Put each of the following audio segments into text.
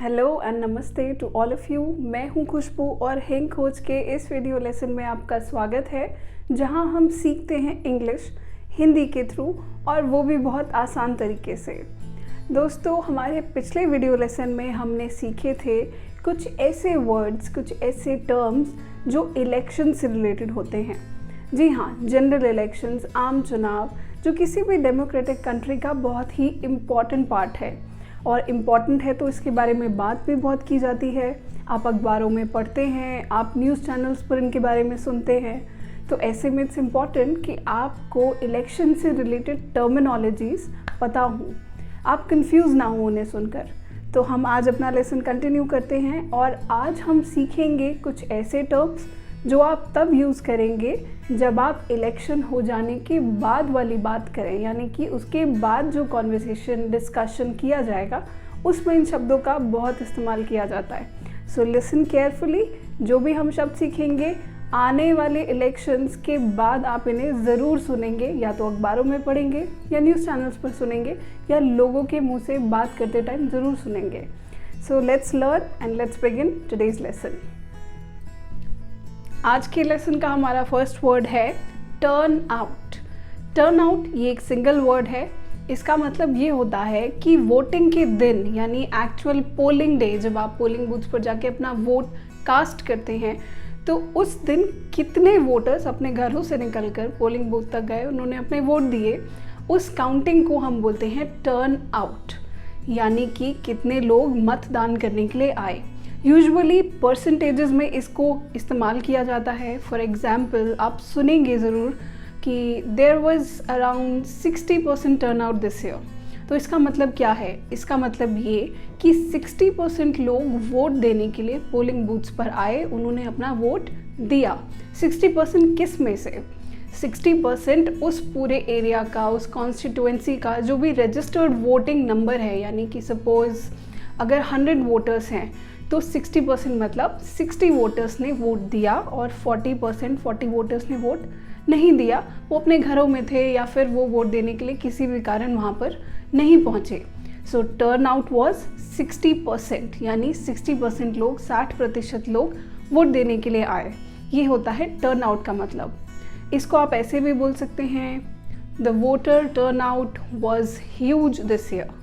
Hello and नमस्ते to all of you. मैं हूं खुशबू और हिंग खोज के इस वीडियो लेसन में आपका स्वागत है, जहां हम सीखते हैं इंग्लिश हिंदी के थ्रू और वो भी बहुत आसान तरीके से। दोस्तों, हमारे पिछले वीडियो लेसन में हमने सीखे थे कुछ ऐसे वर्ड्स, कुछ ऐसे टर्म्स जो इलेक्शन से रिलेटेड होते हैं। जी हाँ, जनरल इलेक्शंस, आम चुनाव, जो किसी भी डेमोक्रेटिक कंट्री का बहुत ही इम्पॉर्टेंट पार्ट है। और इम्पॉर्टेंट है तो इसके बारे में बात भी बहुत की जाती है। आप अखबारों में पढ़ते हैं, आप न्यूज़ चैनल्स पर इनके बारे में सुनते हैं। तो ऐसे में इट्स इम्पॉर्टेंट कि आपको इलेक्शन से रिलेटेड टर्मिनोलॉजीज़ पता हो, आप कंफ्यूज ना हो उन्हें सुनकर। तो हम आज अपना लेसन कंटिन्यू करते हैं और आज हम सीखेंगे कुछ ऐसे टर्म्स जो आप तब यूज़ करेंगे जब आप इलेक्शन हो जाने के बाद वाली बात करें, यानी कि उसके बाद जो कॉन्वर्सेशन, डिस्कशन किया जाएगा उसमें इन शब्दों का बहुत इस्तेमाल किया जाता है। So listen carefully. जो भी हम शब्द सीखेंगे आने वाले इलेक्शंस के बाद आप इन्हें ज़रूर सुनेंगे, या तो अखबारों में पढ़ेंगे या न्यूज़ चैनल्स पर सुनेंगे या लोगों के मुँह से बात करते टाइम ज़रूर सुनेंगे। So let's learn and let's begin today's lesson. आज के लेसन का हमारा फर्स्ट वर्ड है टर्न आउट। टर्न आउट ये एक सिंगल वर्ड है। इसका मतलब ये होता है कि वोटिंग के दिन, यानी एक्चुअल पोलिंग डे, जब आप पोलिंग बूथ पर जाके अपना वोट कास्ट करते हैं, तो उस दिन कितने वोटर्स अपने घरों से निकलकर पोलिंग बूथ तक गए, उन्होंने अपने वोट दिए, उस काउंटिंग को हम बोलते हैं टर्न आउट। यानी कि कितने लोग मतदान करने के लिए आए। यूजुअली परसेंटेजेस में इसको इस्तेमाल किया जाता है। फॉर एग्ज़ाम्पल, आप सुनेंगे ज़रूर कि there was around 60% turn out this year. तो इसका मतलब क्या है? इसका मतलब ये कि 60% लोग वोट देने के लिए पोलिंग बूथ्स पर आए, उन्होंने अपना वोट दिया। 60% किस में से? 60% उस पूरे एरिया का, उस कॉन्स्टिट्यूएंसी का जो भी रजिस्टर्ड वोटिंग नंबर है। यानी कि सपोज़ अगर 100 वोटर्स हैं तो 60% मतलब 60 वोटर्स ने वोट दिया और 40 वोटर्स ने वोट नहीं दिया। वो अपने घरों में थे या फिर वो वोट देने के लिए किसी भी कारण वहाँ पर नहीं पहुँचे। सो टर्न आउट वॉज 60%, यानी 60% लोग, 60% लोग वोट देने के लिए आए। ये होता है टर्न आउट का मतलब। इसको आप ऐसे भी बोल सकते हैं, the voter turn out was huge this year.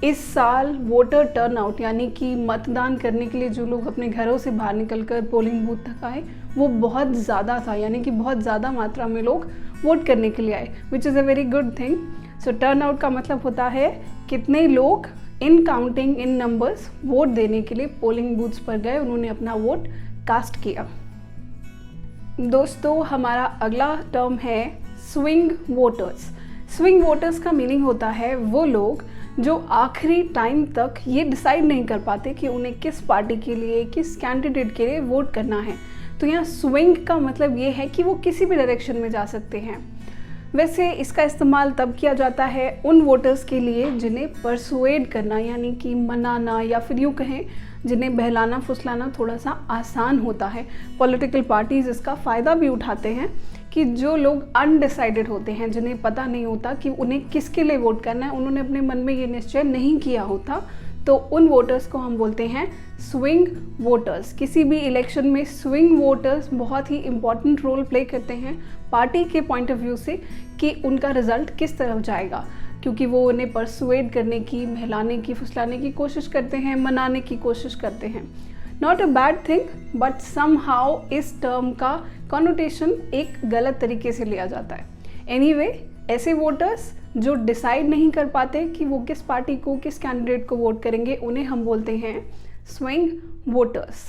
इस साल वोटर टर्नआउट, यानी कि मतदान करने के लिए जो लोग अपने घरों से बाहर निकलकर पोलिंग बूथ तक आए, वो बहुत ज़्यादा था। यानी कि बहुत ज़्यादा मात्रा में लोग वोट करने के लिए आए, which is a very good thing. So turnout का मतलब होता है कितने लोग इन काउंटिंग इन नंबर्स वोट देने के लिए पोलिंग बूथ्स पर गए, उन्होंने अपना वोट कास्ट किया। दोस्तों, हमारा अगला टर्म है स्विंग वोटर्स। स्विंग वोटर्स का मीनिंग होता है वो लोग जो आखिरी टाइम तक ये डिसाइड नहीं कर पाते कि उन्हें किस पार्टी के लिए, किस कैंडिडेट के लिए वोट करना है। तो यहाँ स्विंग का मतलब ये है कि वो किसी भी डायरेक्शन में जा सकते हैं। वैसे इसका इस्तेमाल तब किया जाता है उन वोटर्स के लिए जिन्हें परसुएड करना, यानी कि मनाना, या फिर यूँ कहें जिन्हें बहलाना फुसलाना थोड़ा सा आसान होता है। पॉलिटिकल पार्टीज़ इसका फ़ायदा भी उठाते हैं कि जो लोग अनडिसाइडेड होते हैं, जिन्हें पता नहीं होता कि उन्हें किसके लिए वोट करना है, उन्होंने अपने मन में ये निश्चय नहीं किया होता, तो उन वोटर्स को हम बोलते हैं स्विंग वोटर्स। किसी भी इलेक्शन में स्विंग वोटर्स बहुत ही इम्पॉर्टेंट रोल प्ले करते हैं पार्टी के पॉइंट ऑफ व्यू से कि उनका रिज़ल्ट किस तरफ जाएगा, क्योंकि वो उन्हें परसुएड करने की, बहलाने की, फुसलाने की कोशिश करते हैं, मनाने की कोशिश करते हैं। Not a bad thing, but somehow इस टर्म का कॉनोटेशन एक गलत तरीके से लिया जाता है। एनीवे, ऐसे वोटर्स जो डिसाइड नहीं कर पाते कि वो किस पार्टी को, किस कैंडिडेट को वोट करेंगे, उन्हें हम बोलते हैं swing voters.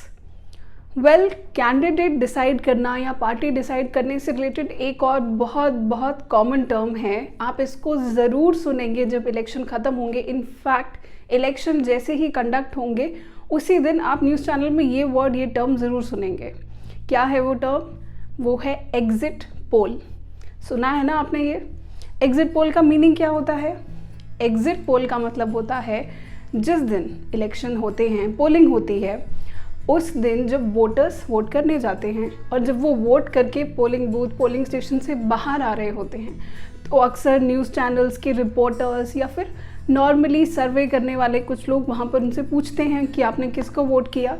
Well, candidate decide करना या पार्टी डिसाइड करने से रिलेटेड एक और बहुत बहुत कॉमन टर्म है। आप इसको ज़रूर सुनेंगे जब इलेक्शन ख़त्म होंगे। इनफैक्ट इलेक्शन जैसे ही कंडक्ट होंगे उसी दिन आप न्यूज़ चैनल में ये वर्ड, ये टर्म ज़रूर सुनेंगे। क्या है वो टर्म? वो है एग्ज़िट पोल। सुना है ना आपने ये? एग्ज़िट पोल का मीनिंग क्या होता है? एग्ज़िट पोल का मतलब होता है जिस दिन इलेक्शन होते हैं, पोलिंग होती है, उस दिन जब वोटर्स वोट करने जाते हैं और जब वो वोट करके पोलिंग बूथ, पोलिंग स्टेशन से बाहर आ रहे होते हैं, तो अक्सर न्यूज़ चैनल्स के रिपोर्टर्स या फिर नॉर्मली सर्वे करने वाले कुछ लोग वहाँ पर उनसे पूछते हैं कि आपने किसको वोट किया,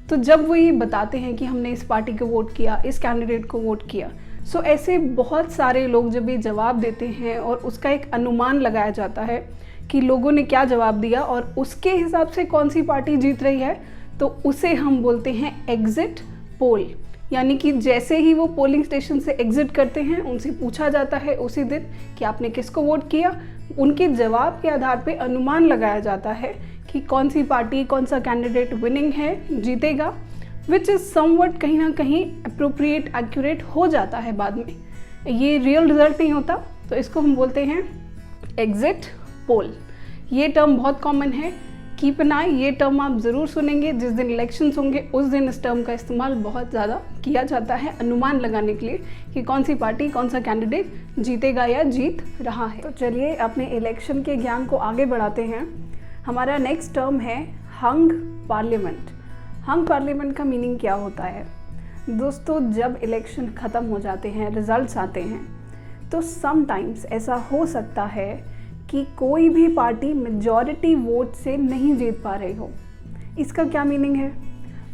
तो जब वो ये बताते हैं कि हमने इस पार्टी को वोट किया, इस कैंडिडेट को वोट किया, सो ऐसे बहुत सारे लोग जब ये जवाब देते हैं और उसका एक अनुमान लगाया जाता है कि लोगों ने क्या जवाब दिया और उसके हिसाब से कौन सी पार्टी जीत रही है, तो उसे हम बोलते हैं एग्जिट पोल। यानी कि जैसे ही वो पोलिंग स्टेशन से एग्जिट करते हैं, उनसे पूछा जाता है उसी दिन कि आपने किसको वोट किया, उनके जवाब के आधार पे अनुमान लगाया जाता है कि कौन सी पार्टी, कौन सा कैंडिडेट विनिंग है, जीतेगा, विच इज़ समवट कहीं ना कहीं अप्रोप्रिएट, एक्यूरेट हो जाता है बाद में। ये रियल रिजल्ट नहीं होता, तो इसको हम बोलते हैं एग्जिट पोल। ये टर्म बहुत कॉमन है, कीप एन आई, ये टर्म आप ज़रूर सुनेंगे। जिस दिन इलेक्शंस होंगे उस दिन इस टर्म का इस्तेमाल बहुत ज़्यादा किया जाता है अनुमान लगाने के लिए कि कौन सी पार्टी, कौन सा कैंडिडेट जीतेगा या जीत रहा है। तो चलिए अपने इलेक्शन के ज्ञान को आगे बढ़ाते हैं। हमारा नेक्स्ट टर्म है हंग पार्लियामेंट। हंग पार्लियामेंट का मीनिंग क्या होता है? दोस्तों, जब इलेक्शन ख़त्म हो जाते हैं, रिजल्ट्स आते हैं, तो समटाइम्स ऐसा हो सकता है कि कोई भी पार्टी मेजॉरिटी वोट से नहीं जीत पा रही हो। इसका क्या मीनिंग है?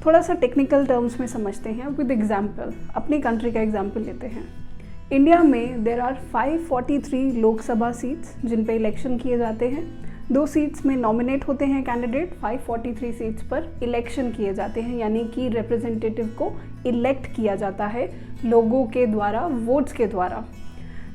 थोड़ा सा टेक्निकल टर्म्स में समझते हैं विद एग्जांपल। अपनी कंट्री का एग्जांपल लेते हैं। इंडिया में देयर आर 543 लोकसभा सीट्स जिन पे इलेक्शन किए जाते हैं। 2 सीट्स में नॉमिनेट होते हैं कैंडिडेट, 543 सीट्स पर इलेक्शन किए जाते हैं, यानी कि रिप्रेजेंटेटिव को इलेक्ट किया जाता है लोगों के द्वारा, वोट्स के द्वारा।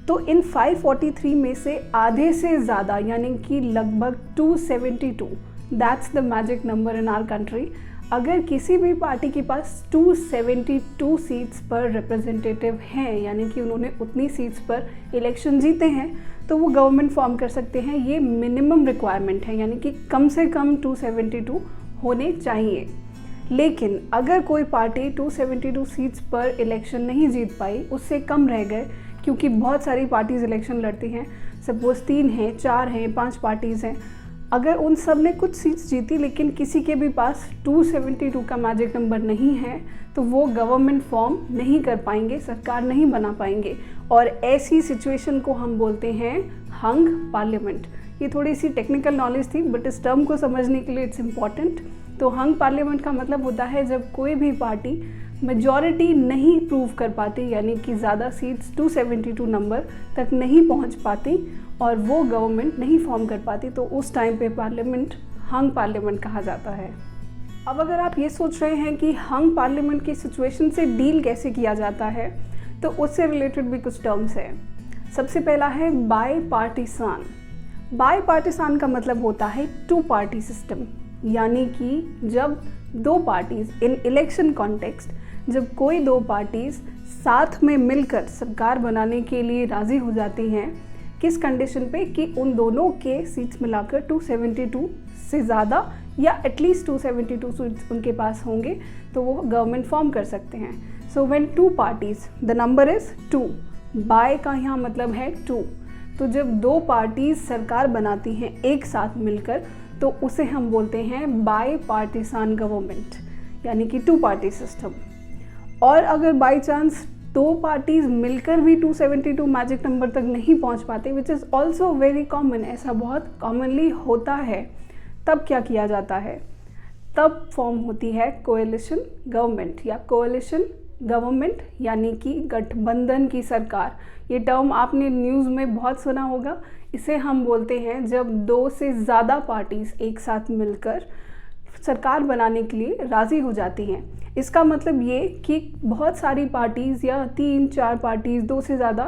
तो इन 543 में से आधे से ज़्यादा यानी कि लगभग 272, that's the magic number in our country, अगर किसी भी पार्टी के पास 272 सीट्स पर रिप्रेजेंटेटिव हैं, यानी कि उन्होंने उतनी सीट्स पर इलेक्शन जीते हैं, तो वो गवर्नमेंट फॉर्म कर सकते हैं। ये मिनिमम रिक्वायरमेंट है, यानी कि कम से कम 272 होने चाहिए। लेकिन अगर कोई पार्टी 272 सीट्स पर इलेक्शन नहीं जीत पाई, उससे कम रह गए, क्योंकि बहुत सारी पार्टीज़ इलेक्शन लड़ती हैं, सपोज़ 3 हैं, 4 हैं, 5 पार्टीज़ हैं, अगर उन सब ने कुछ सीट्स जीती लेकिन किसी के भी पास 272 का मैजिक नंबर नहीं है, तो वो गवर्नमेंट फॉर्म नहीं कर पाएंगे, सरकार नहीं बना पाएंगे, और ऐसी सिचुएशन को हम बोलते हैं हंग पार्लियामेंट। ये थोड़ी सी टेक्निकल नॉलेज थी, बट इस टर्म को समझने के लिए इट्स इम्पॉर्टेंट। तो हंग पार्लियामेंट का मतलब होता है जब कोई भी पार्टी मेजॉरिटी नहीं प्रूव कर पाती, यानी कि ज़्यादा सीट्स 272 नंबर तक नहीं पहुंच पाती और वो गवर्नमेंट नहीं फॉर्म कर पाती, तो उस टाइम पे पार्लियामेंट हंग पार्लियामेंट कहा जाता है। अब अगर आप ये सोच रहे हैं कि हंग पार्लियामेंट की सिचुएशन से डील कैसे किया जाता है, तो उससे रिलेटेड भी कुछ टर्म्स हैं। सबसे पहला है बाई पार्टीसान। बाई पार्टीसान का मतलब होता है 2 पार्टी सिस्टम, यानी कि जब 2 पार्टीज़ इन इलेक्शन कॉन्टेक्स्ट, जब कोई 2 पार्टीज़ साथ में मिलकर सरकार बनाने के लिए राज़ी हो जाती हैं, किस कंडीशन पे कि उन दोनों के सीट्स मिलाकर 272 से ज़्यादा या एटलीस्ट 272 सीट्स उनके पास होंगे, तो वो गवर्नमेंट फॉर्म कर सकते हैं। So when 2 parties, the number is 2, by का यहाँ मतलब है 2। तो जब 2 पार्टीज़ सरकार बनाती हैं एक साथ मिलकर, तो उसे हम बोलते हैं बाई पार्टीसान गवर्नमेंट, यानी कि 2 पार्टी सिस्टम। और अगर बाई चांस 2 पार्टीज़ मिलकर भी 272 मैजिक नंबर तक नहीं पहुंच पाते, which is also very common, ऐसा बहुत कॉमनली होता है, तब क्या किया जाता है? तब फॉर्म होती है कोएलिशन गवर्नमेंट या कोएलिशन गवर्नमेंट, यानी कि गठबंधन की सरकार। ये टर्म आपने न्यूज़ में बहुत सुना होगा। इसे हम बोलते हैं जब 2 से ज़्यादा पार्टीज़ एक साथ मिलकर सरकार बनाने के लिए राज़ी हो जाती हैं। इसका मतलब ये कि बहुत सारी पार्टीज़ या 3-4 पार्टीज़, 2 से ज़्यादा,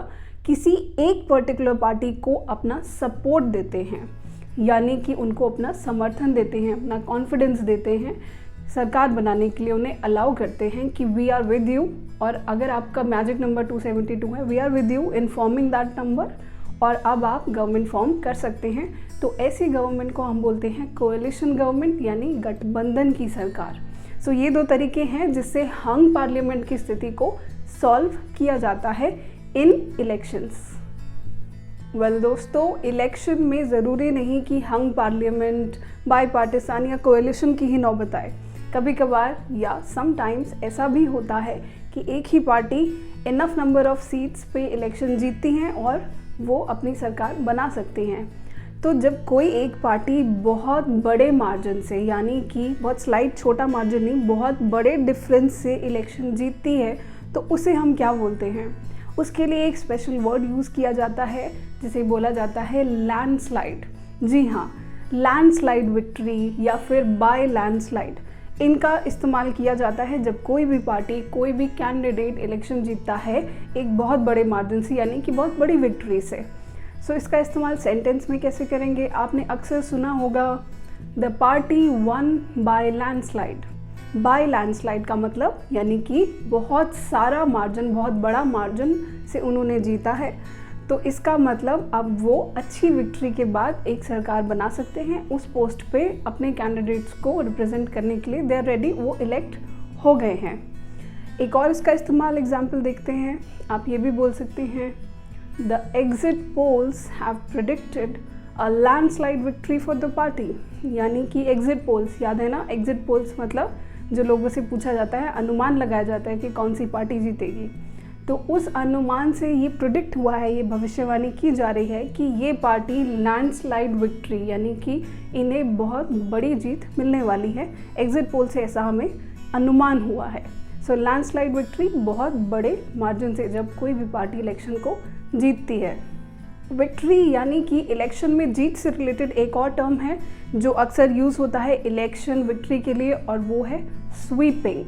किसी एक पर्टिकुलर पार्टी को अपना सपोर्ट देते हैं, यानी कि उनको अपना समर्थन देते हैं, अपना कॉन्फिडेंस देते हैं, सरकार बनाने के लिए उन्हें अलाउ करते हैं कि वी आर विद यू, और अगर आपका मैजिक नंबर 272 है, we are with you in forming that number, और अब आप गवर्नमेंट फॉर्म कर सकते हैं। तो ऐसी गवर्नमेंट को हम बोलते हैं कोएलिशन गवर्नमेंट, यानी गठबंधन की सरकार। सो ये 2 तरीके हैं जिससे हंग पार्लियामेंट की स्थिति को सॉल्व किया जाता है इन इलेक्शंस। वेल दोस्तों, इलेक्शन में ज़रूरी नहीं कि हंग पार्लियामेंट, बाई पार्टीसान या कोएलिशन की ही नौबत आए। कभी कभार या समटाइम्स ऐसा भी होता है कि एक ही party enough number of seats पे इलेक्शन जीतती हैं और वो अपनी सरकार बना सकती हैं। तो जब कोई एक पार्टी बहुत बड़े मार्जिन से, यानी कि बहुत स्लाइट छोटा मार्जिन नहीं, बहुत बड़े डिफरेंस से इलेक्शन जीतती है, तो उसे हम क्या बोलते हैं? उसके लिए एक स्पेशल वर्ड यूज़ किया जाता है जिसे बोला जाता है लैंडस्लाइड। जी हाँ, लैंडस्लाइड विक्ट्री या फिर बाय लैंडस्लाइड, इनका इस्तेमाल किया जाता है जब कोई भी पार्टी, कोई भी कैंडिडेट इलेक्शन जीतता है एक बहुत बड़े मार्जिन से, यानी कि बहुत बड़ी विक्ट्री से। सो इसका इस्तेमाल सेंटेंस में कैसे करेंगे? आपने अक्सर सुना होगा the party won by landslide. By landslide का मतलब यानी कि बहुत सारा मार्जिन, बहुत बड़ा मार्जिन से उन्होंने जीता है। तो इसका मतलब अब वो अच्छी विक्ट्री के बाद एक सरकार बना सकते हैं, उस पोस्ट पे अपने कैंडिडेट्स को रिप्रेजेंट करने के लिए दे आर रेडी, वो इलेक्ट हो गए हैं। एक और इसका इस्तेमाल एग्जाम्पल देखते हैं। आप ये भी बोल सकते हैं the exit polls have predicted a landslide victory for the party. यानी कि एग्जिट पोल्स, याद है ना, एग्जिट पोल्स मतलब जो लोगों से पूछा जाता है, अनुमान लगाया जाता है कि कौन सी पार्टी जीतेगी। तो उस अनुमान से ये प्रेडिक्ट हुआ है, ये भविष्यवाणी की जा रही है कि ये पार्टी लैंडस्लाइड विक्ट्री, यानी कि इन्हें बहुत बड़ी जीत मिलने वाली है। एग्जिट पोल से ऐसा हमें अनुमान हुआ है। सो लैंडस्लाइड विक्ट्री बहुत बड़े मार्जिन से जब कोई भी पार्टी इलेक्शन को जीतती है। विक्ट्री यानी कि इलेक्शन में जीत से रिलेटेड एक और टर्म है जो अक्सर यूज़ होता है इलेक्शन विक्ट्री के लिए, और वो है स्वीपिंग।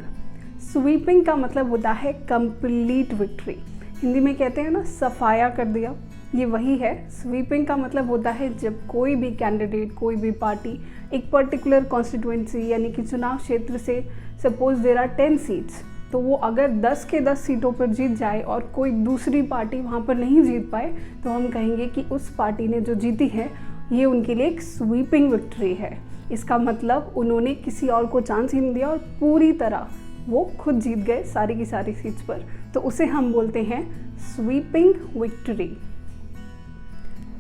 स्वीपिंग का मतलब होता है कंप्लीट विक्ट्री। हिंदी में कहते हैं ना, सफाया कर दिया, ये वही है। स्वीपिंग का मतलब होता है जब कोई भी कैंडिडेट, कोई भी पार्टी एक पर्टिकुलर कॉन्स्टिट्यूएंसी यानी कि चुनाव क्षेत्र से, सपोज देयर आर 10 सीट्स, तो वो अगर 10 के 10 सीटों पर जीत जाए और कोई दूसरी पार्टी वहाँ पर नहीं जीत पाए, तो हम कहेंगे कि उस पार्टी ने जो जीती है ये उनके लिए एक स्वीपिंग विक्ट्री है। इसका मतलब उन्होंने किसी और को चांस ही नहीं दिया और पूरी तरह वो खुद जीत गए सारी की सारी सीट्स पर, तो उसे हम बोलते हैं स्वीपिंग विक्ट्री।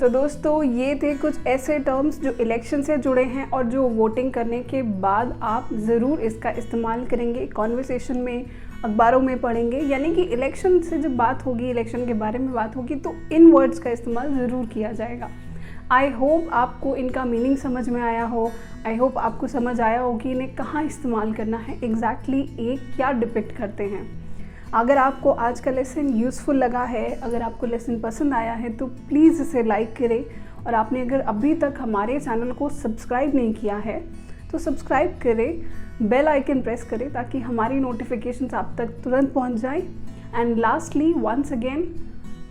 तो दोस्तों, ये थे कुछ ऐसे टर्म्स जो इलेक्शन से जुड़े हैं और जो वोटिंग करने के बाद आप ज़रूर इसका इस्तेमाल करेंगे, कॉन्वर्सेशन में, अखबारों में पढ़ेंगे। यानी कि इलेक्शन से जब बात होगी, इलेक्शन के बारे में बात होगी, तो इन वर्ड्स का इस्तेमाल ज़रूर किया जाएगा। आई होप आपको इनका मीनिंग समझ में आया हो। आई होप आपको समझ आया हो कि इन्हें कहाँ इस्तेमाल करना है, एग्जैक्टली ये क्या डिपिक्ट करते हैं। अगर आपको आज का लेसन यूज़फुल लगा है, अगर आपको लेसन पसंद आया है, तो प्लीज़ इसे लाइक करें। और आपने अगर अभी तक हमारे चैनल को सब्सक्राइब नहीं किया है तो सब्सक्राइब करें, बेल आइकन प्रेस करें ताकि हमारी नोटिफिकेशंस आप तक तुरंत पहुंच जाएं। एंड लास्टली वंस अगेन,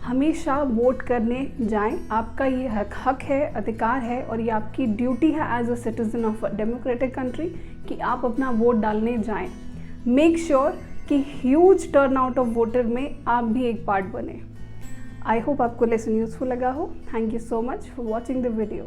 हमेशा वोट करने जाएं। आपका ये हक है, अधिकार है, और ये आपकी ड्यूटी है as a citizen of a democratic country कि आप अपना वोट डालने जाएं। मेक श्योर कि huge turn out of voter में आप भी एक पार्ट बने। आई होप आपको लेसन यूजफुल लगा हो। Thank you so much for watching the video.